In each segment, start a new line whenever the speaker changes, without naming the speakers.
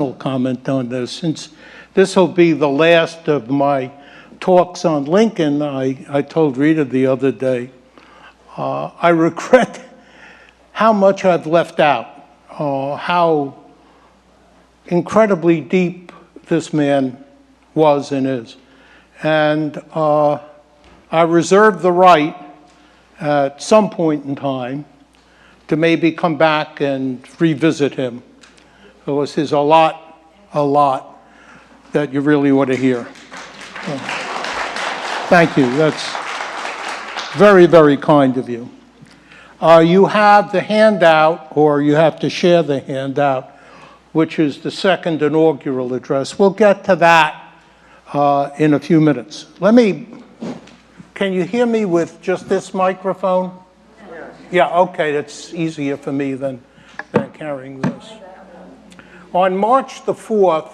comment on this. Since this will be the last of my talks on Lincoln, I told Rita the other day, I regret how much I've left out, how incredibly deep this man was and is. And I reserve the right at some point in time to maybe come back and revisit him. Because there's a lot that you really want to hear. So, thank you. That's very, very kind of you. You have the handout, or you have to share the handout, which is the second inaugural address. We'll get to that in a few minutes. Can you hear me with just this microphone? Yes. Yeah, okay, that's easier for me than carrying this. On March the 4th,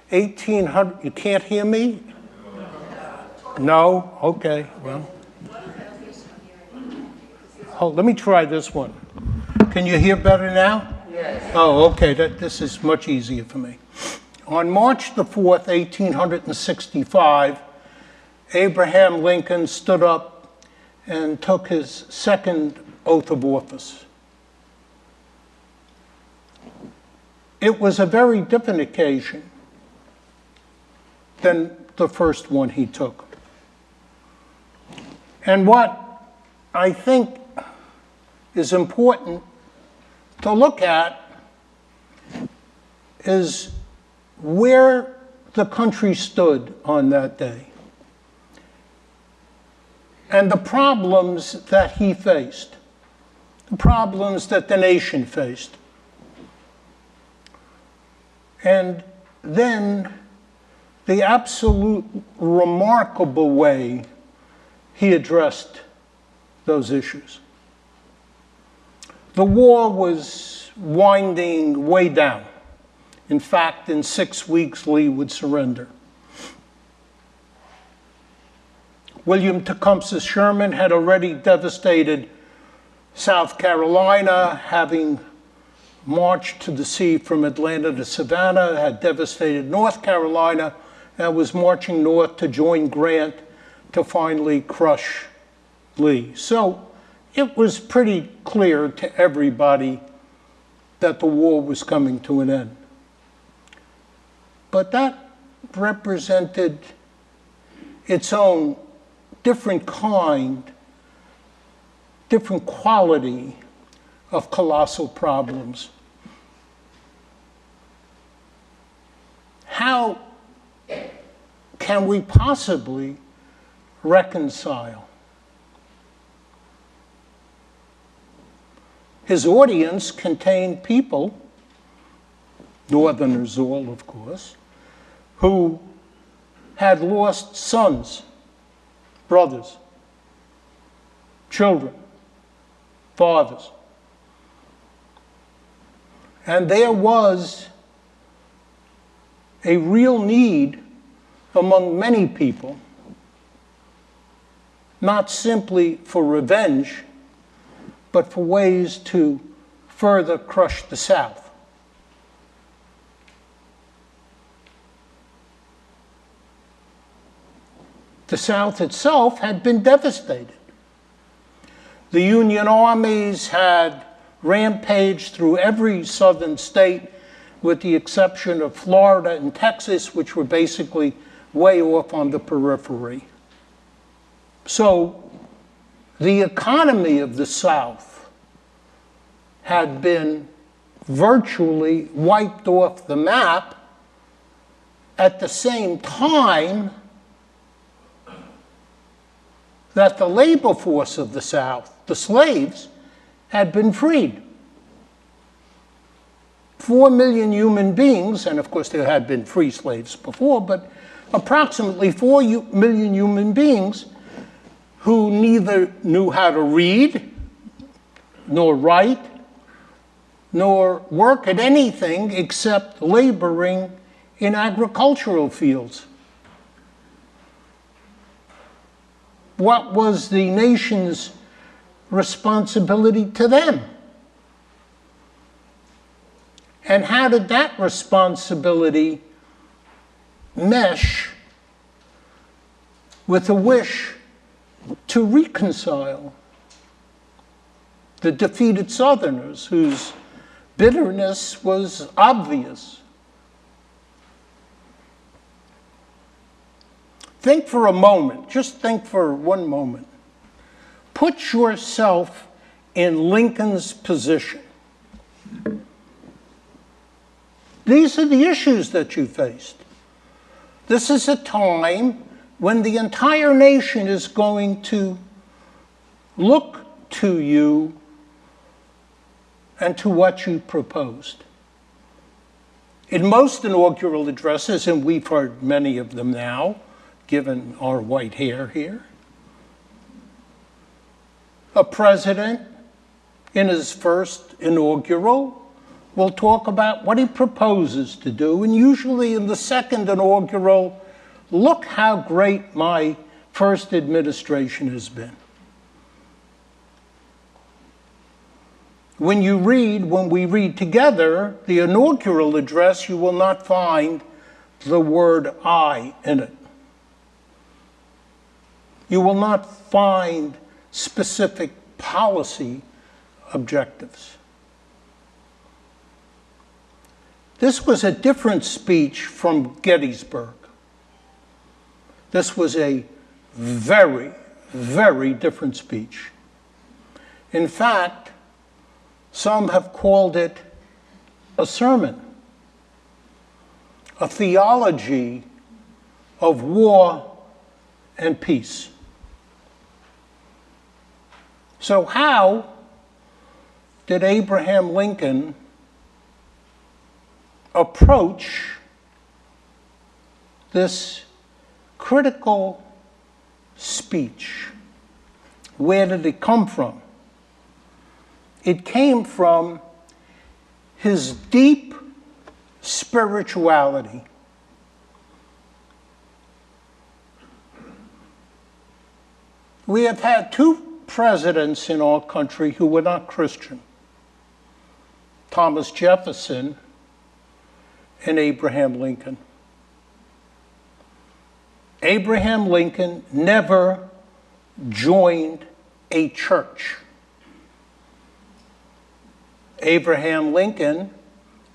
1800, you can't hear me? No? Okay, well. Oh, let me try this one. Can you hear better now? Yes. Oh, okay, this is much easier for me. On March the 4th, 1865, Abraham Lincoln stood up and took his second oath of office. It was a very different occasion than the first one he took. And what I think is important to look at is where the country stood on that day and the problems that he faced, the problems that the nation faced. And then the absolute remarkable way he addressed those issues. The war was winding way down. In fact, in 6 weeks, Lee would surrender. William Tecumseh Sherman had already devastated South Carolina, having marched to the sea from Atlanta to Savannah, had devastated North Carolina, and was marching north to join Grant to finally crush Lee. So it was pretty clear to everybody that the war was coming to an end. But that represented its own different kind, different quality of colossal problems. How can we possibly reconcile? His audience contained people, Northerners all, of course, who had lost sons, brothers, children, fathers. And there was a real need among many people, not simply for revenge, but for ways to further crush the South. The South itself had been devastated. The Union armies had rampaged through every southern state, with the exception of Florida and Texas, which were basically way off on the periphery. So the economy of the South had been virtually wiped off the map at the same time that the labor force of the South, the slaves, had been freed. 4 million human beings, and of course there had been free slaves before, but approximately 4 million human beings who neither knew how to read, nor write, nor work at anything except laboring in agricultural fields. What was the nation's responsibility to them? And how did that responsibility mesh with a wish to reconcile the defeated Southerners, whose bitterness was obvious? Think for a moment, just think for one moment. Put yourself in Lincoln's position. These are the issues that you faced. This is a time when the entire nation is going to look to you and to what you proposed. In most inaugural addresses, and we've heard many of them now, given our white hair here, a president in his first inaugural will talk about what he proposes to do, and usually in the second inaugural, look how great my first administration has been. When we read together the inaugural address, you will not find the word I in it. You will not find specific policy objectives. This was a different speech from Gettysburg. This was a very, very different speech. In fact, some have called it a sermon, a theology of war and peace. So how did Abraham Lincoln approach this critical speech? Where did it come from? It came from his deep spirituality. We have had two presidents in our country who were not Christian: Thomas Jefferson and Abraham Lincoln. Abraham Lincoln never joined a church. Abraham Lincoln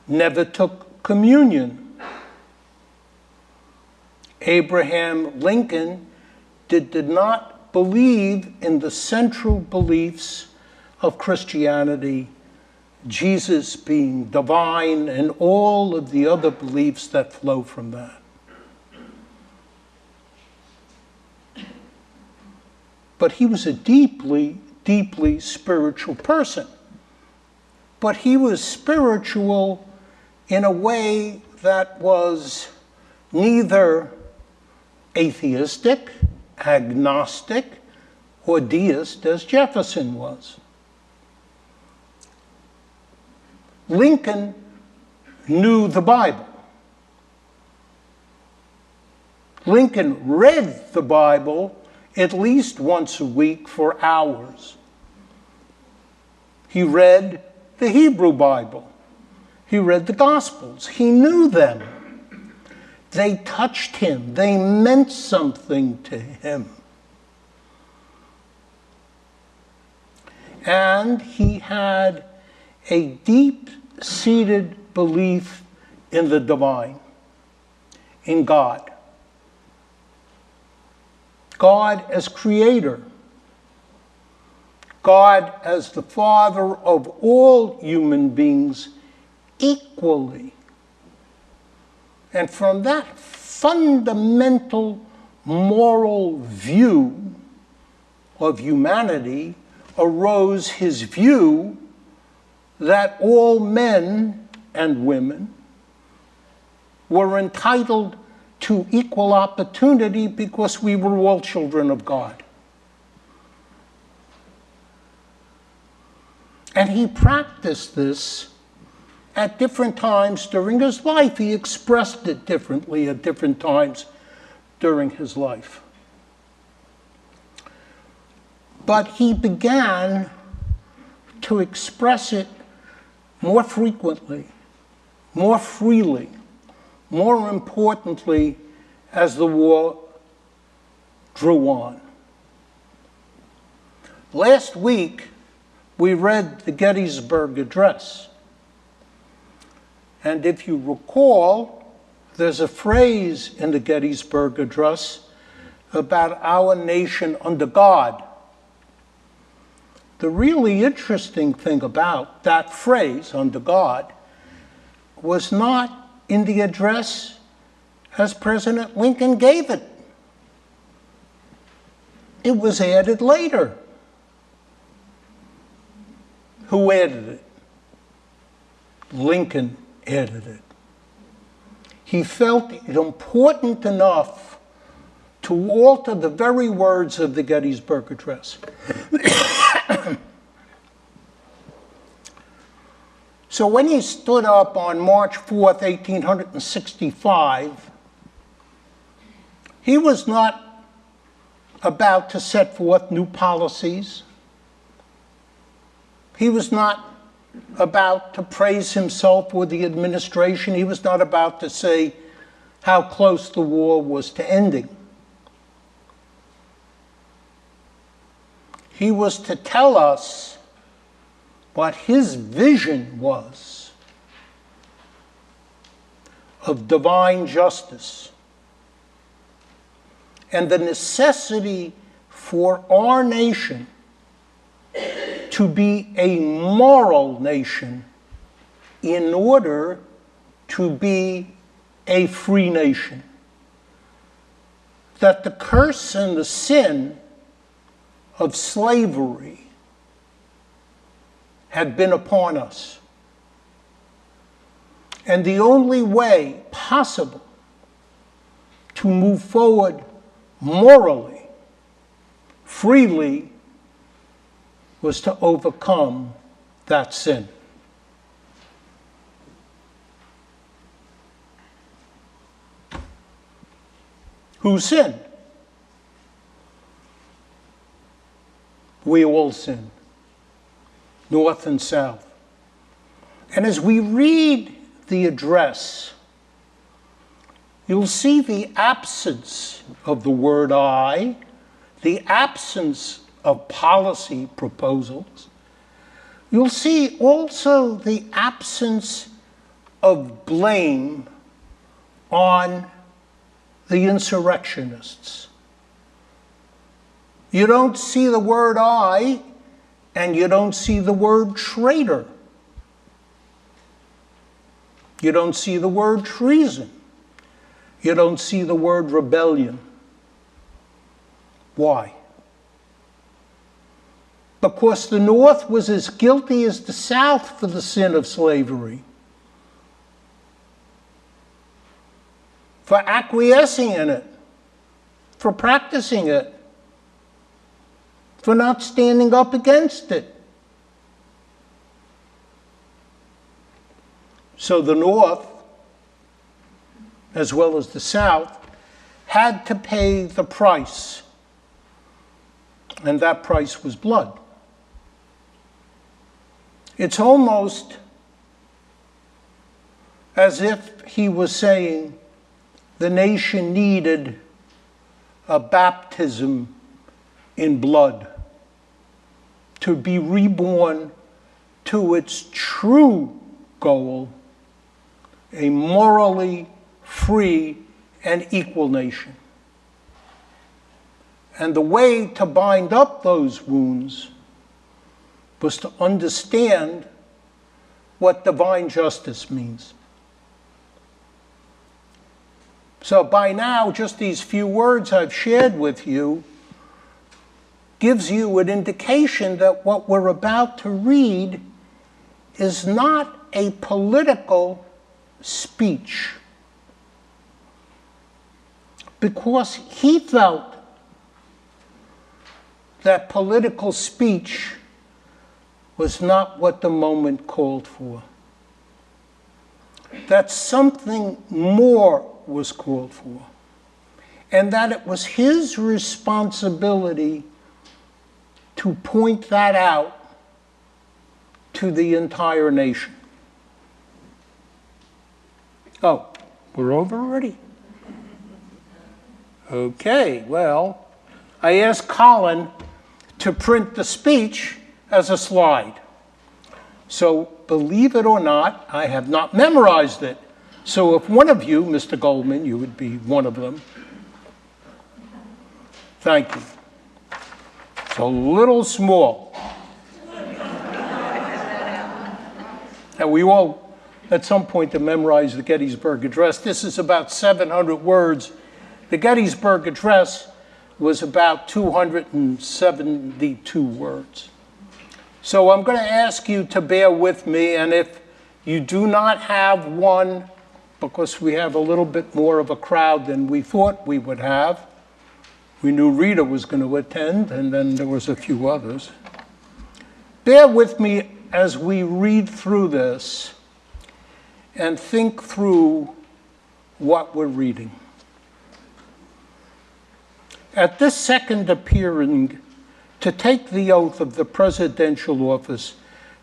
never took communion. Abraham Lincoln did not believe in the central beliefs of Christianity, Jesus being divine, and all of the other beliefs that flow from that. But he was a deeply, deeply spiritual person. But he was spiritual in a way that was neither atheistic, agnostic, or deist as Jefferson was. Lincoln knew the Bible. Lincoln read the Bible at least once a week for hours. He read the Hebrew Bible. He read the Gospels. He knew them. They touched him. They meant something to him. And he had a deep-seated belief in the divine, in God. God as creator. God as the father of all human beings equally. And from that fundamental moral view of humanity arose his view that all men and women were entitled to equal opportunity because we were all children of God. And he practiced this at different times during his life. He expressed it differently at different times during his life. But he began to express it more frequently more freely, more importantly, as the war drew on. Last week, we read the Gettysburg Address. And if you recall, there's a phrase in the Gettysburg Address about our nation under God. The really interesting thing about that phrase, under God, was not in the address as President Lincoln gave it. It was added later. Who added it? Lincoln added it. He felt it important enough to alter the very words of the Gettysburg Address. So when he stood up on March 4th, 1865, he was not about to set forth new policies. He was not about to praise himself or the administration. He was not about to say how close the war was to ending. He was to tell us what his vision was of divine justice and the necessity for our nation to be a moral nation in order to be a free nation. That the curse and the sin of slavery had been upon us. And the only way possible to move forward morally, freely, was to overcome that sin. Who sinned? We all sinned. North and South. And as we read the address, you'll see the absence of the word I, the absence of policy proposals. You'll see also the absence of blame on the insurrectionists. You don't see the word I, and you don't see the word traitor. You don't see the word treason. You don't see the word rebellion. Why? Because the North was as guilty as the South for the sin of slavery, for acquiescing in it, for practicing it, for not standing up against it. So the North, as well as the South, had to pay the price. And that price was blood. It's almost as if he was saying the nation needed a baptism in blood to be reborn to its true goal, a morally free and equal nation. And the way to bind up those wounds was to understand what divine justice means. So by now, just these few words I've shared with you gives you an indication that what we're about to read is not a political speech, because he felt that political speech was not what the moment called for, that something more was called for, and that it was his responsibility to point that out to the entire nation. Oh, we're over already? Okay, well, I asked Colin to print the speech as a slide. So believe it or not, I have not memorized it. So if one of you, Mr. Goldman, you would be one of them. Thank you. It's a little small. And we all, at some point, to memorize the Gettysburg Address. This is about 700 words. The Gettysburg Address was about 272 words. So I'm going to ask you to bear with me, and if you do not have one, because we have a little bit more of a crowd than we thought we would have, we knew Rita was going to attend, and then there was a few others. Bear with me as we read through this and think through what we're reading. At this second appearing to take the oath of the presidential office,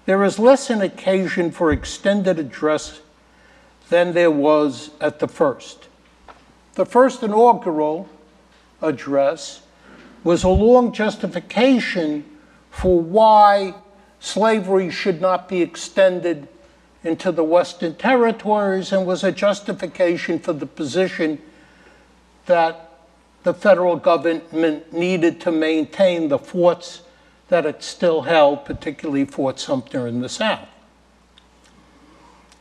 there is less an occasion for extended address than there was at the first. The first inaugural address was a long justification for why slavery should not be extended into the Western territories, and was a justification for the position that the federal government needed to maintain the forts that it still held, particularly Fort Sumter in the South.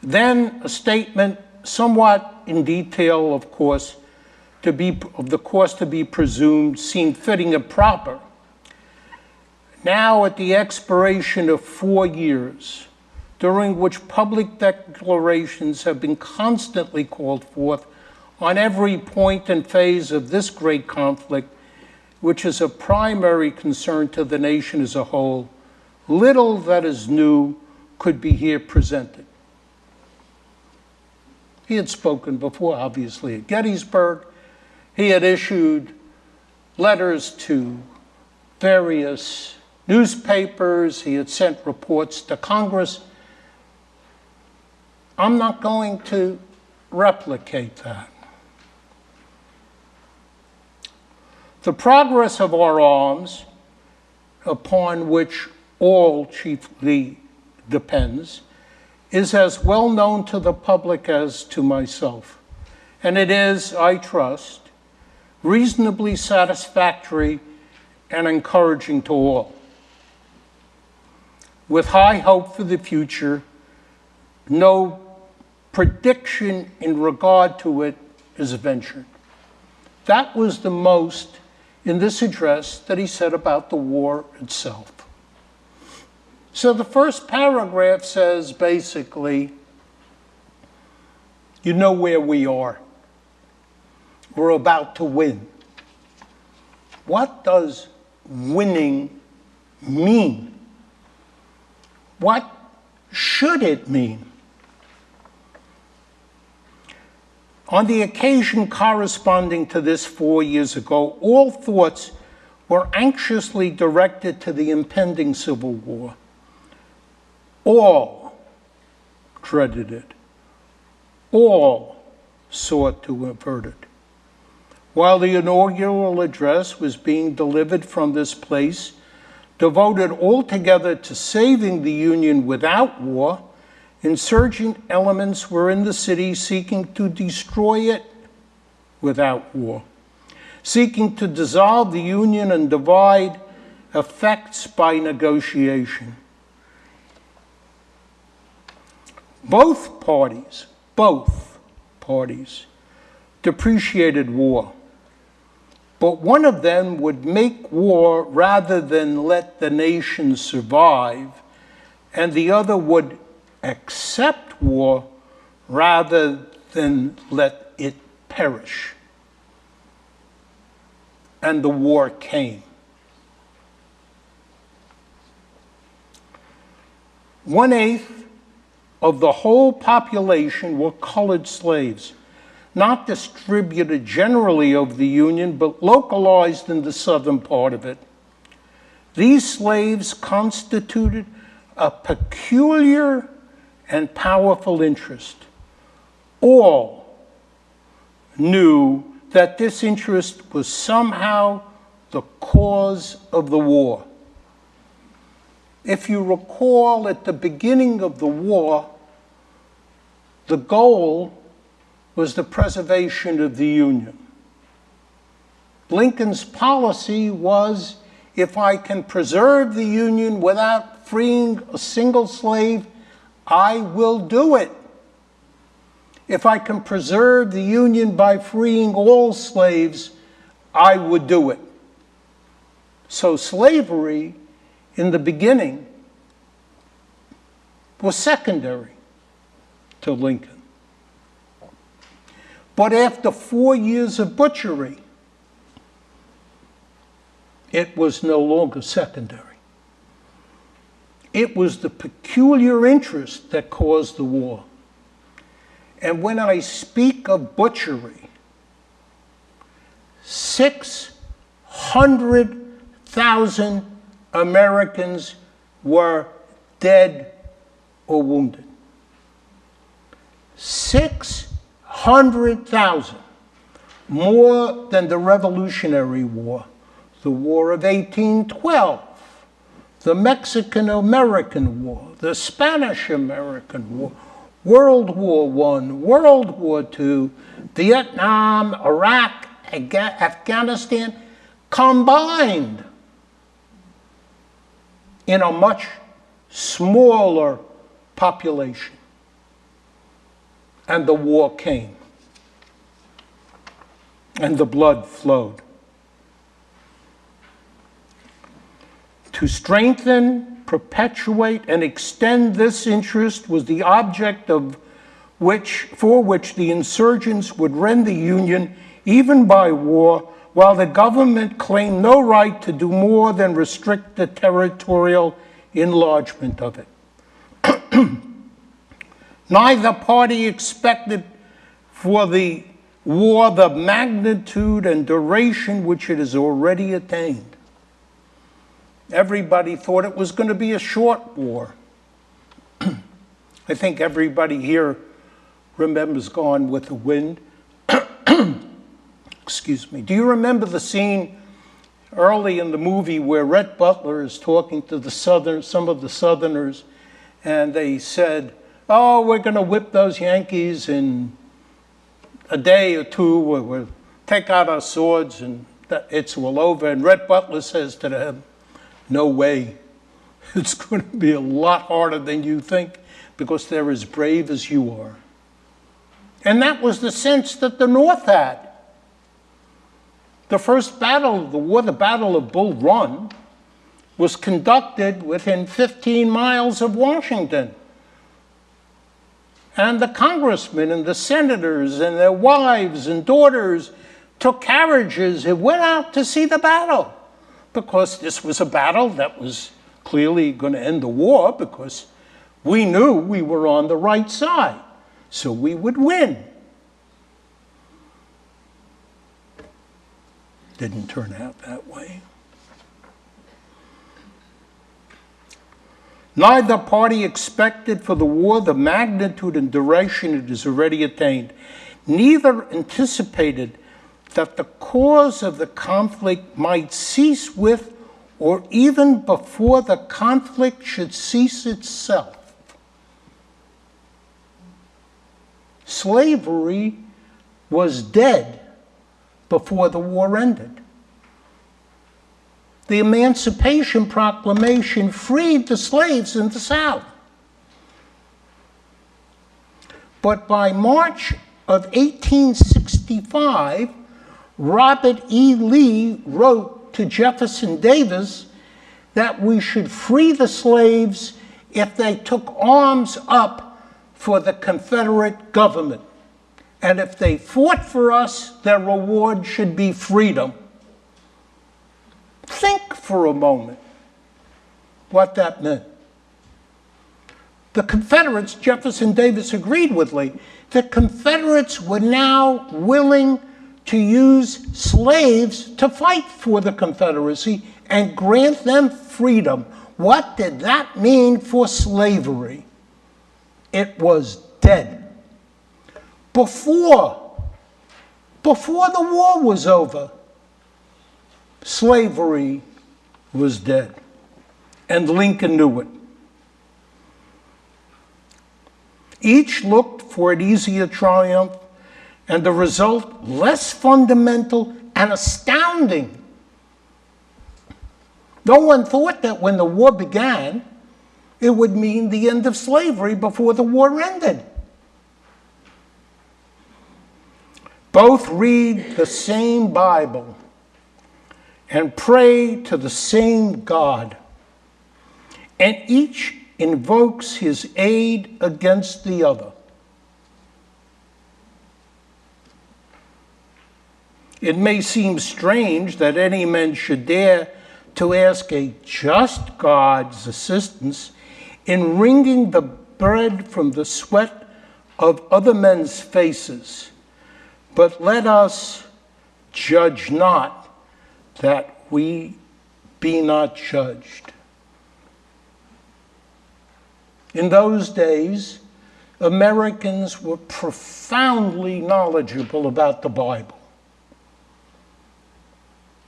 Then a statement, somewhat in detail, of course, of the course to be presumed, seemed fitting and proper. Now, at the expiration of 4 years, during which public declarations have been constantly called forth on every point and phase of this great conflict, which is a primary concern to the nation as a whole, little that is new could be here presented. He had spoken before, obviously, at Gettysburg. He had issued letters to various newspapers. He had sent reports to Congress. I'm not going to replicate that. The progress of our arms, upon which all chiefly depends, is as well known to the public as to myself. And it is, I trust, reasonably satisfactory and encouraging to all. With high hope for the future, no prediction in regard to it is ventured. That was the most in this address that he said about the war itself. So the first paragraph says basically, you know where we are. We're about to win. What does winning mean? What should it mean? On the occasion corresponding to this 4 years ago, all thoughts were anxiously directed to the impending Civil War. All dreaded it. All sought to avert it. While the inaugural address was being delivered from this place, devoted altogether to saving the Union without war, insurgent elements were in the city seeking to destroy it without war, seeking to dissolve the Union and divide effects by negotiation. Both parties depreciated war, but one of them would make war rather than let the nation survive, and the other would accept war rather than let it perish. And the war came. 1/8 of the whole population were colored slaves, not distributed generally over the Union, but localized in the southern part of it. These slaves constituted a peculiar and powerful interest. all knew that this interest was somehow the cause of the war. If you recall, at the beginning of the war, the goal was the preservation of the Union. Lincoln's policy was, if I can preserve the Union without freeing a single slave, I will do it. If I can preserve the Union by freeing all slaves, I would do it. So slavery, in the beginning, was secondary to Lincoln. But after 4 years of butchery, it was no longer secondary. It was the peculiar interest that caused the war. And when I speak of butchery, 600,000 Americans were dead or wounded. 600,000, more than the Revolutionary War, the War of 1812, the Mexican-American War, the Spanish-American War, World War I, World War II, Vietnam, Iraq, Afghanistan, combined in a much smaller population. And the war came. And the blood flowed. To strengthen, perpetuate, and extend this interest was the object for which the insurgents would rend the Union, even by war, while the government claimed no right to do more than restrict the territorial enlargement of it. Neither party expected for the war the magnitude and duration which it has already attained. Everybody thought it was going to be a short war. I think everybody here remembers Gone with the Wind. Excuse me. Do you remember the scene early in the movie where Rhett Butler is talking to some of the Southerners, and they said, "Oh, we're going to whip those Yankees in a day or two. We'll take out our swords and it's all over." And Rhett Butler says to them, "No way. It's going to be a lot harder than you think because they're as brave as you are." And that was the sense that the North had. The first battle of the war, the Battle of Bull Run, was conducted within 15 miles of Washington. And the congressmen and the senators and their wives and daughters took carriages and went out to see the battle, because this was a battle that was clearly going to end the war, because we knew we were on the right side, so we would win. Didn't turn out that way. Neither party expected for the war the magnitude and duration it has already attained. Neither anticipated that the cause of the conflict might cease with, or even before the conflict should cease itself. Slavery was dead before the war ended. The Emancipation Proclamation freed the slaves in the South. But by March of 1865, Robert E. Lee wrote to Jefferson Davis that we should free the slaves if they took arms up for the Confederate government. And if they fought for us, their reward should be freedom. Think for a moment what that meant. The Confederates, Jefferson Davis agreed with Lee, the Confederates were now willing to use slaves to fight for the Confederacy and grant them freedom. What did that mean for slavery? It was dead. before the war was over, slavery was dead. And Lincoln knew it. Each looked for an easier triumph, and the result less fundamental and astounding. No one thought that when the war began, it would mean the end of slavery before the war ended. Both read the same Bible and pray to the same God, and each invokes his aid against the other. It may seem strange that any man should dare to ask a just God's assistance in wringing the bread from the sweat of other men's faces. But let us judge not, that we be not judged. In those days, Americans were profoundly knowledgeable about the Bible.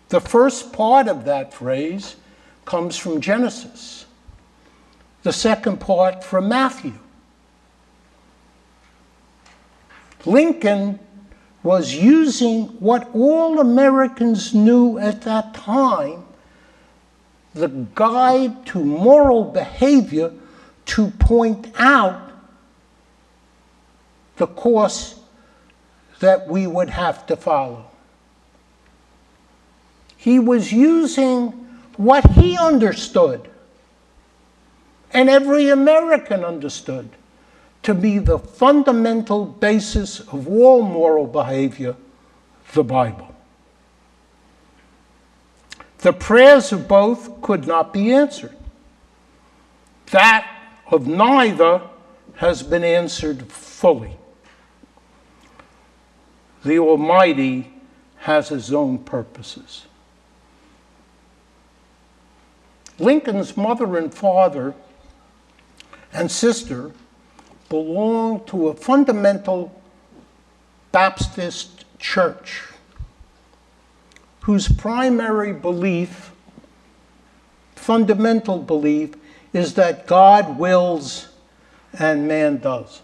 The first part of that phrase comes from Genesis. The second part from Matthew. Lincoln was using what all Americans knew at that time, the guide to moral behavior, to point out the course that we would have to follow. He was using what he understood, and every American understood, to be the fundamental basis of all moral behavior, the Bible. The prayers of both could not be answered. That of neither has been answered fully. The Almighty has his own purposes. Lincoln's mother and father and sister belonged to a fundamental Baptist church whose primary belief, fundamental belief, is that God wills and man does.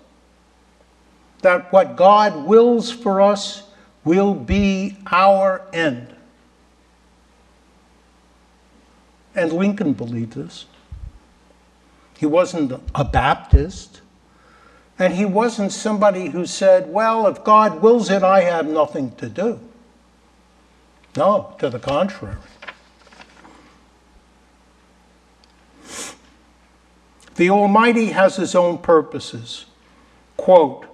That what God wills for us will be our end. And Lincoln believed this. He wasn't a Baptist. And he wasn't somebody who said, well, if God wills it, I have nothing to do. No, to the contrary. The Almighty has his own purposes. Quote,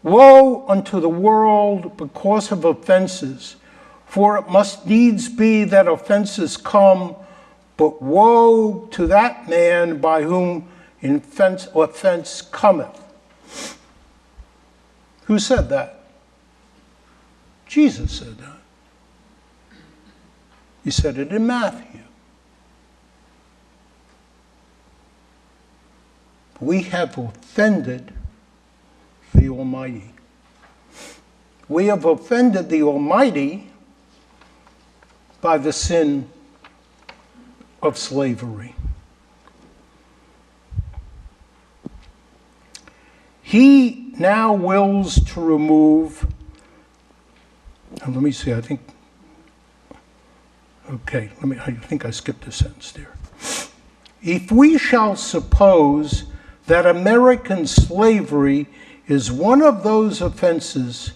woe unto the world because of offenses, for it must needs be that offenses come, but woe to that man by whom offense cometh. Who said that? Jesus said that. He said it in Matthew. We have offended the Almighty. We have offended the Almighty by the sin of slavery. He now wills to remove, and let me see, I think I skipped a sentence there. If we shall suppose that American slavery is one of those offenses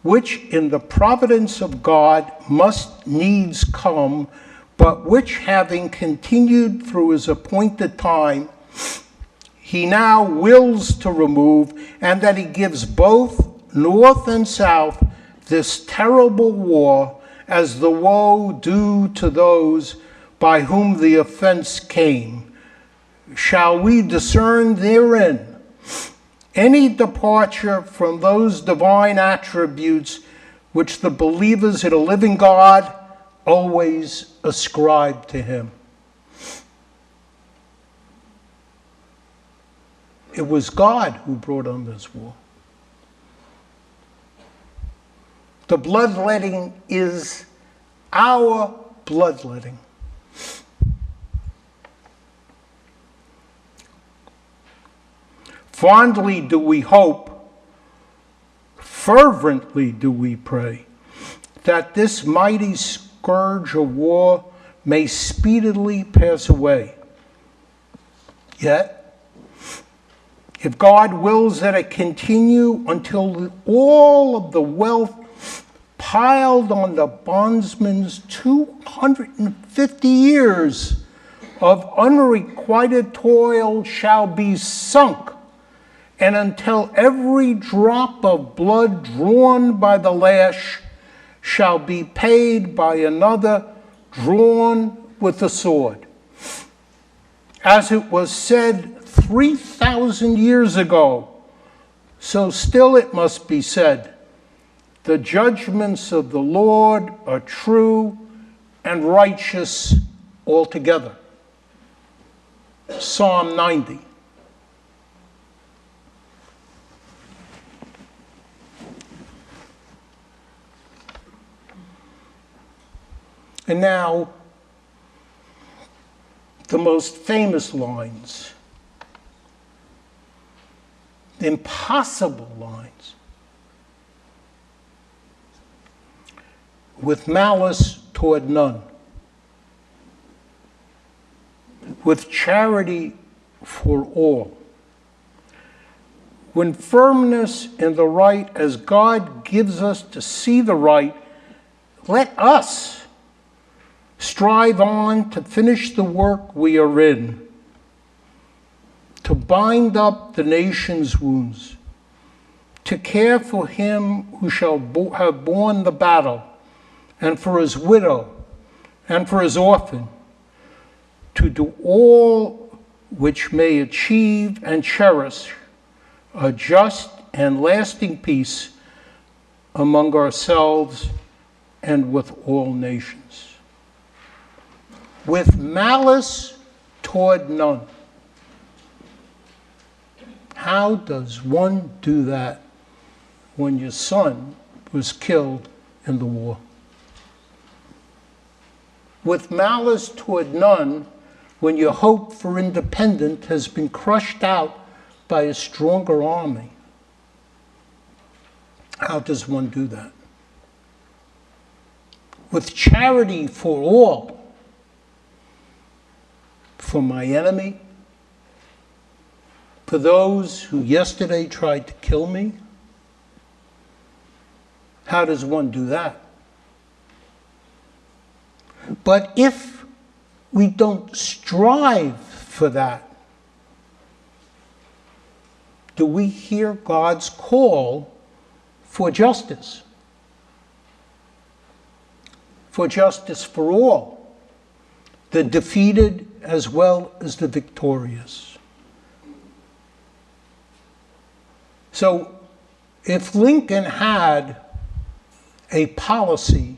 which in the providence of God must needs come, but which having continued through his appointed time, he now wills to remove, and that he gives both North and South this terrible war as the woe due to those by whom the offense came. Shall we discern therein any departure from those divine attributes which the believers in a living God always ascribe to him? It was God who brought on this war. The bloodletting is our bloodletting. Fondly do we hope, fervently do we pray, that this mighty scourge of war may speedily pass away. Yet, if God wills that it continue until all of the wealth piled on the bondsman's 250 years of unrequited toil shall be sunk, and until every drop of blood drawn by the lash shall be paid by another drawn with the sword. As it was said 3,000 years ago, so still it must be said, the judgments of the Lord are true and righteous altogether. Psalm 90. And now, the most famous lines, the impossible lines. With malice toward none, with charity for all, when firmness in the right as God gives us to see the right, let us strive on to finish the work we are in, to bind up the nation's wounds, to care for him who shall have borne the battle, and for his widow, and for his orphan, to do all which may achieve and cherish a just and lasting peace among ourselves and with all nations. With malice toward none. How does one do that when your son was killed in the war? With malice toward none, when your hope for independence has been crushed out by a stronger army. How does one do that? With charity for all, for my enemy, for those who yesterday tried to kill me. How does one do that? But if we don't strive for that, do we hear God's call for justice? For justice for all, the defeated as well as the victorious. So, if Lincoln had a policy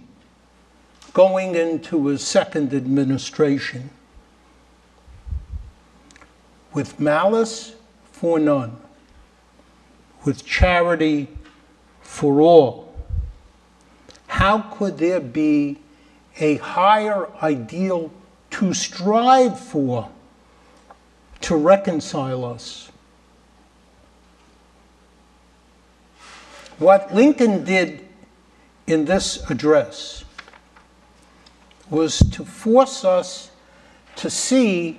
going into his second administration, with malice for none, with charity for all, how could there be a higher ideal to strive for to reconcile us? What Lincoln did in this address was to force us to see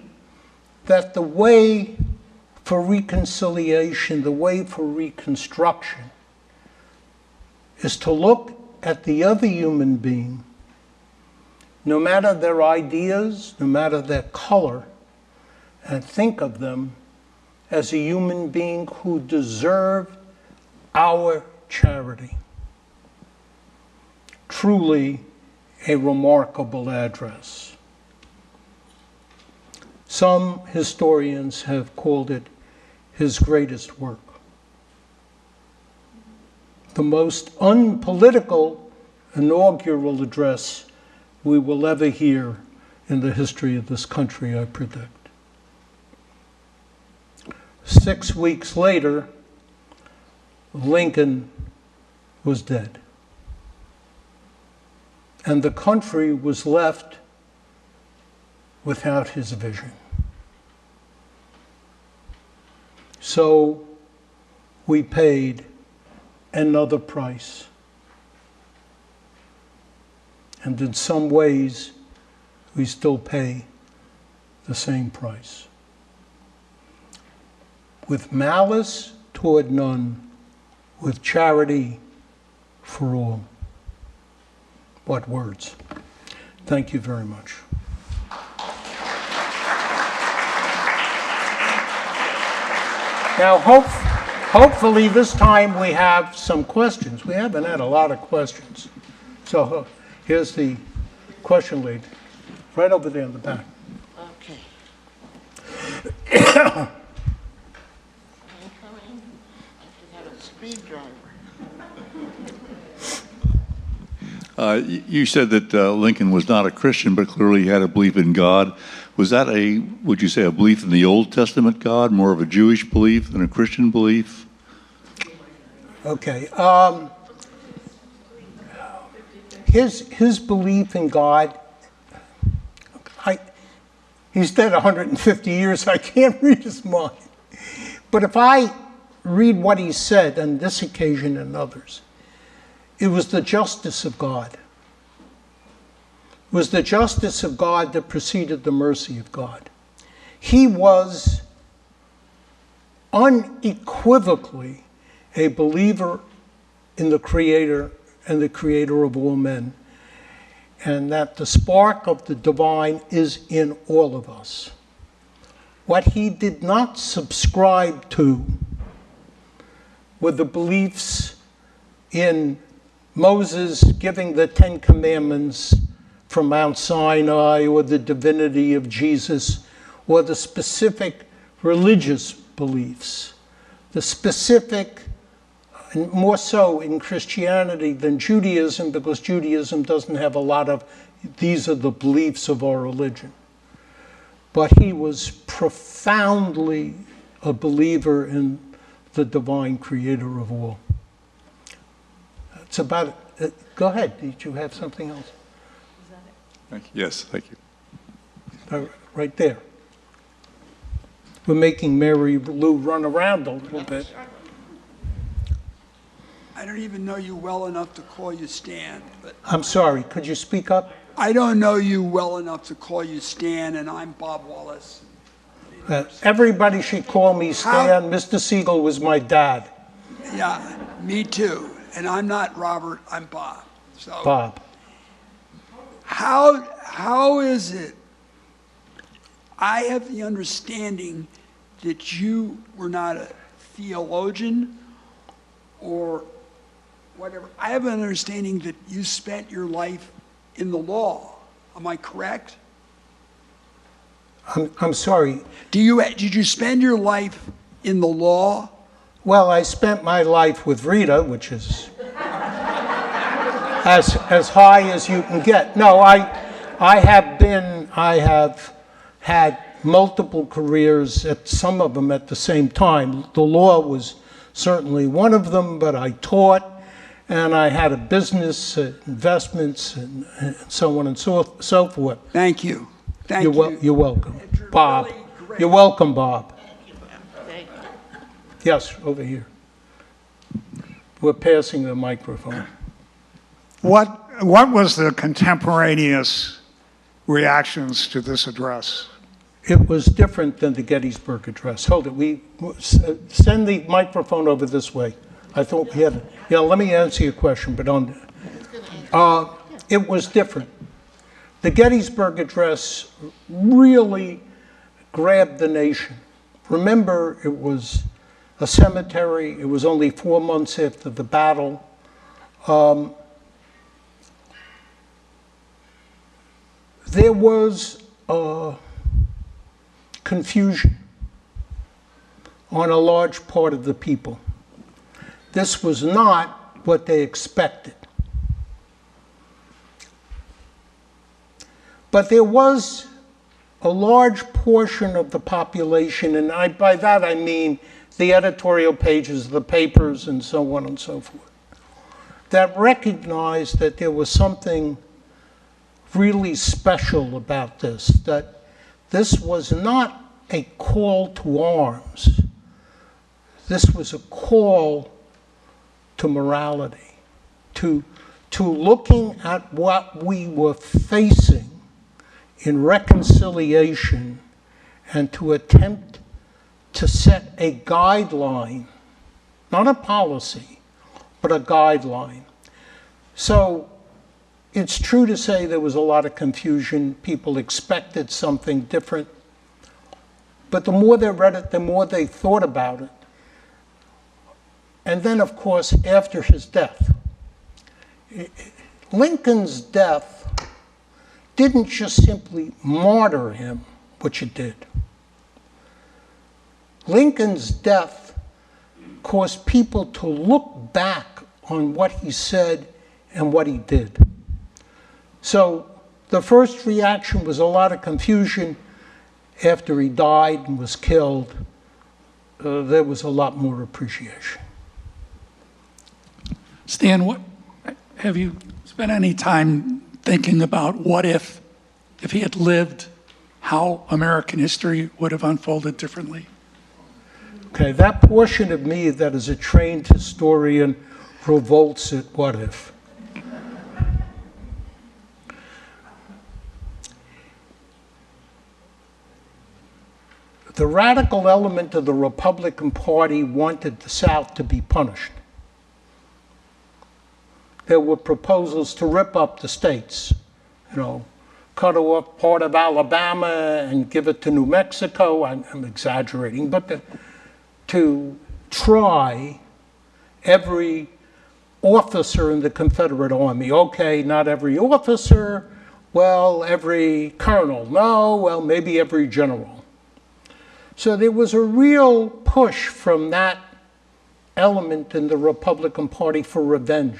that the way for reconciliation, the way for reconstruction, is to look at the other human being, no matter their ideas, no matter their color, and think of them as a human being who deserve our charity. Truly a remarkable address. Some historians have called it his greatest work. The most unpolitical inaugural address we will ever hear in the history of this country, I predict. 6 weeks later, Lincoln was dead. and the country was left without his vision. So we paid another price. And in some ways, we still pay the same price. With malice toward none, with charity for all. What words? Thank you very much. Now, hopefully this time we have some questions. We haven't had a lot of questions. So here's the question lead, right over there in the back.
Okay. Incoming. I should have a speed driver.
You said that Lincoln was not a Christian, but clearly he had a belief in God. Was that would you say, a belief in the Old Testament God, more of a Jewish belief than a Christian belief?
Okay. His belief in God, he's dead 150 years, I can't read his mind. But if I read what he said on this occasion and others, it was the justice of God. It was the justice of God that preceded the mercy of God. He was unequivocally a believer in the Creator and the Creator of all men, and that the spark of the divine is in all of us. What he did not subscribe to were the beliefs in Moses giving the Ten Commandments from Mount Sinai, or the divinity of Jesus, or the specific religious beliefs. The specific, and more so in Christianity than Judaism, because Judaism doesn't have a lot of, these are the beliefs of our religion. But he was profoundly a believer in the divine Creator of all. It's about it. Go ahead. Did you have something else?
Thank you. Yes, thank you.
Right there. We're making Mary Lou run around a little bit.
I don't even know you well enough to call you Stan, but
I'm sorry, could you speak up?
I don't know you well enough to call you Stan, and I'm Bob Wallace.
Everybody should call me Stan. Mr. Siegel was my dad.
Yeah, me too. And I'm not Robert, I'm Bob. So
Bob.
how is it? I have the understanding that you were not a theologian or whatever. I have an understanding that you spent your life in the law. Am I correct?
I'm sorry.
Did you spend your life in the law?
Well, I spent my life with Rita, which is as high as you can get. No, I have had multiple careers, at some of them at the same time. The law was certainly one of them, but I taught, and I had a business, investments, and so on and so forth.
Thank you. Thank you.
You're welcome.
It's
Bob.
really great.
You're welcome, Bob.
Thank you.
Yes, over here. We're passing the microphone.
What was the contemporaneous reactions to this address?
It was different than the Gettysburg Address. Hold it. Send the microphone over this way. I thought we had it. Yeah, let me answer your question, but it was different. The Gettysburg Address really grabbed the nation. Remember, it was a cemetery. It was only 4 months after the battle. There was confusion on a large part of the people. This was not what they expected. But there was a large portion of the population, and by that I mean the editorial pages of the papers and so on and so forth, that recognized that there was something really special about this, that this was not a call to arms. This was a call to morality, to looking at what we were facing in reconciliation and to attempt to set a guideline, not a policy, but a guideline. So it's true to say there was a lot of confusion. People expected something different. But the more they read it, the more they thought about it. And then, of course, after his death, Lincoln's death didn't just simply martyr him, which it did. Lincoln's death caused people to look back on what he said and what he did. So the first reaction was a lot of confusion. After he died and was killed, there was a lot more appreciation.
Stan, have you spent any time thinking about what if he had lived, how American history would have unfolded differently?
Okay, that portion of me that is a trained historian revolts at what if. The radical element of the Republican Party wanted the South to be punished. There were proposals to rip up the states, cut off part of Alabama and give it to New Mexico. I'm exaggerating, but to try every officer in the Confederate Army. Okay, not every officer, well, every colonel. No, well, maybe every general. So there was a real push from that element in the Republican Party for revenge.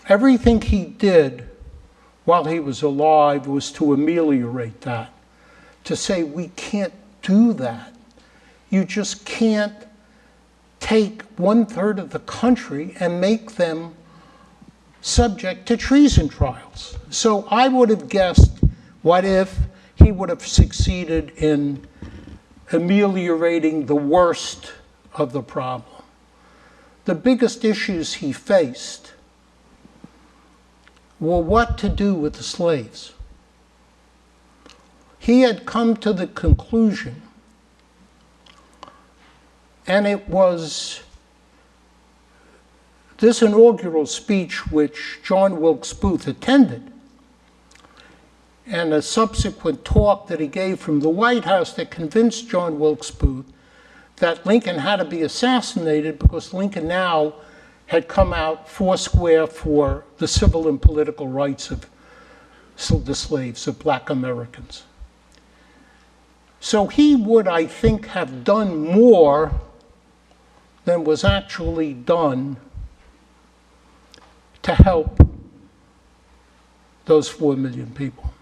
Everything he did while he was alive was to ameliorate that, to say we can't do that. You just can't take 1/3 of the country and make them subject to treason trials. So I would have guessed, what if he would have succeeded in ameliorating the worst of the problem? The biggest issues he faced were what to do with the slaves. He had come to the conclusion, and it was this inaugural speech which John Wilkes Booth attended, and a subsequent talk that he gave from the White House that convinced John Wilkes Booth that Lincoln had to be assassinated because Lincoln now had come out foursquare for the civil and political rights of the slaves, of black Americans. So he would, I think, have done more than was actually done to help those 4 million people.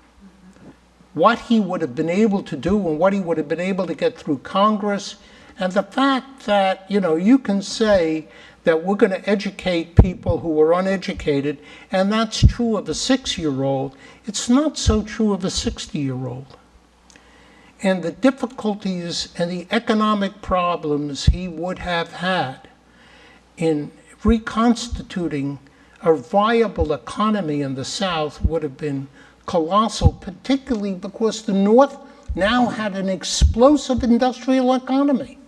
What he would have been able to do and what he would have been able to get through Congress, and the fact that, you can say that we're going to educate people who are uneducated, and that's true of a 6-year-old. It's not so true of a 60-year-old. And the difficulties and the economic problems he would have had in reconstituting a viable economy in the South would have been colossal, particularly because the North now had an explosive industrial economy.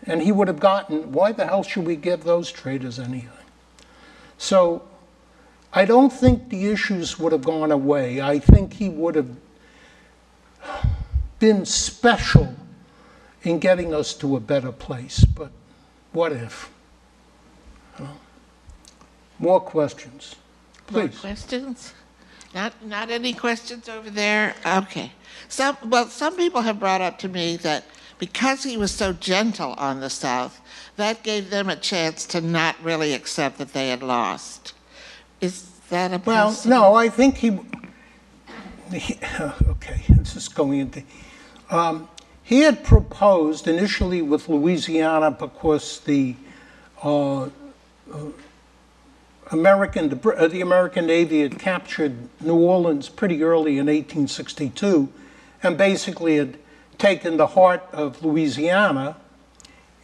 And he would have gotten, why the hell should we give those traders anything? So I don't think the issues would have gone away. I think he would have been special in getting us to a better place. But what if? More questions,
More
please.
questions? Not any questions over there? Okay. Some people have brought up to me that because he was so gentle on the South, that gave them a chance to not really accept that they had lost. Is that a
Well,
possibility?
no, I think he okay, this is going into, he had proposed initially with Louisiana because the the American Navy had captured New Orleans pretty early in 1862 and basically had taken the heart of Louisiana.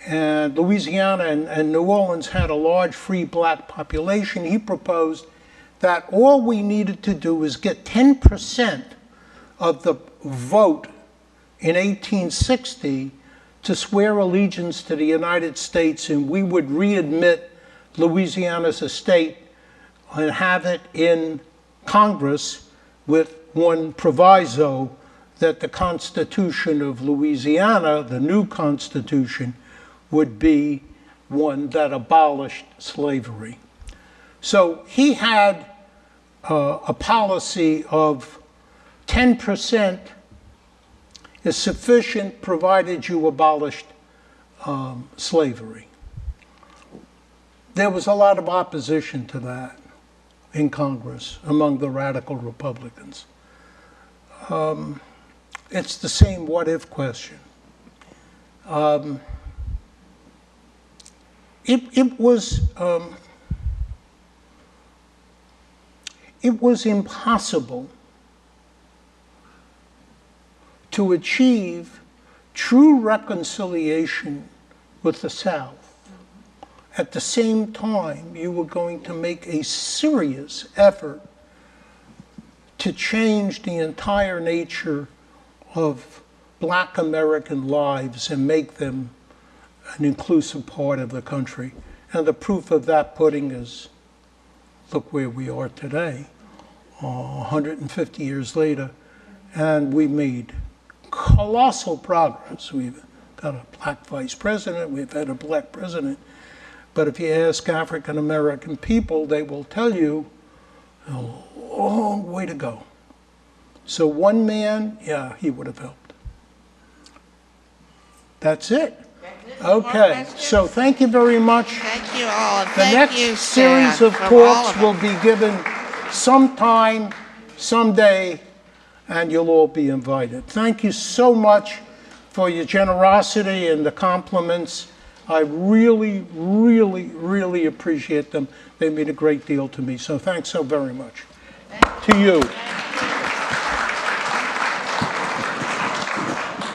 And Louisiana and New Orleans had a large free black population. He proposed that all we needed to do was get 10% of the vote in 1860 to swear allegiance to the United States, and we would readmit Louisiana as a state and have it in Congress with one proviso, that the Constitution of Louisiana, the new Constitution, would be one that abolished slavery. So he had a policy of 10% is sufficient provided you abolished slavery. There was a lot of opposition to that in Congress among the radical Republicans. It's the same what-if question. It was impossible to achieve true reconciliation with the South. At the same time, you were going to make a serious effort to change the entire nature of Black American lives and make them an inclusive part of the country. And the proof of that pudding is, look where we are today, 150 years later, and we made colossal progress. We've got a black vice president, we've had a black president, but if you ask African American people, they will tell you a long way to go. So one man, yeah, he would have helped. That's it. Okay, so thank you very much.
Thank you all, and
The
thank you,
next series
Stan,
of
from all
talks
of
will
us.
be given sometime, someday, and you'll all be invited. Thank you so much for your generosity and the compliments. I really, really, really appreciate them. They mean a great deal to me, so thanks so very much. To you.